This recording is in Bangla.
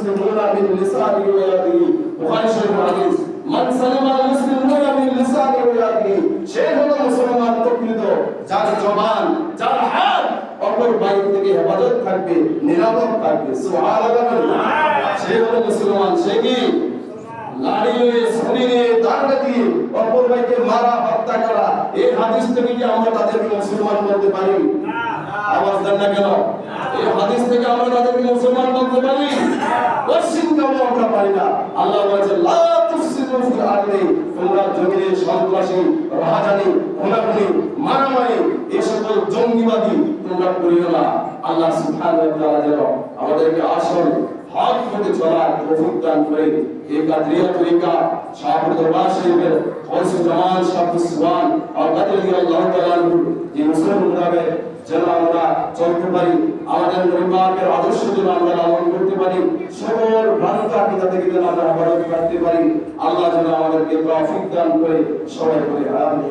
মুসলিমুনা মিন লিসানি ওয়া ইয়াদিহি বুখারী শরীফ হাদিস মান সালামা আল মুসলিমুনা মিন লিসানি ওয়া ইয়াদিহি সে হলো মুসলমান প্রকৃত যার জবান যার হাত অপর বাইর থেকে হেফাজত থাকবে নিরাপদ থাকবে সুবহানাল্লাহ সে হলো মুসলমান সে কি লাড়ি নিয়ে ছুরি নিয়ে দাঁড়া দিয়ে অপর ভাইকে মারা হত্যা করা এই হাদিস থেকে কি আমরা তাদেরকে মুসলমান বলতে পারি আওয়াজ দেন না কেন এই হাদিস থেকে আমরা তাদেরকে মুসলমান বলতে পারি কোশ্চিন কেন আমরা পারি না আল্লাহ বলেছে লা তুফসিদু ফিল আরদি তোমরা জমিনে সন্ত্রাসী রাহাজানি খুনাখুনি মারামারি এই সকল জঙ্গিবাদী তোমরা করিও না আল্লাহ সুবহানাহু ওয়া তাআলা যেন আমাদেরকে আসল হক পথে চলার তৌফিক দান করে এই কাদরিয়া তরিকা শাহপুর দরবার শরীফের গৌসে জামান শাহ সুবহান আর কাদরি আল্লাহ তাআলা যে মুসলিম মুতাবেক যেন আমরা চলতে পারি আমাদের নবী পাকের আদর্শ যেন আমরা লালন করতে পারি সকল ভ্রান্ত আকীদা থেকে যেন আমরা হেফাজত করতে পারি আল্লাহ যেন আমাদেরকে তৌফিক দান করে সবাই বলি আমিন।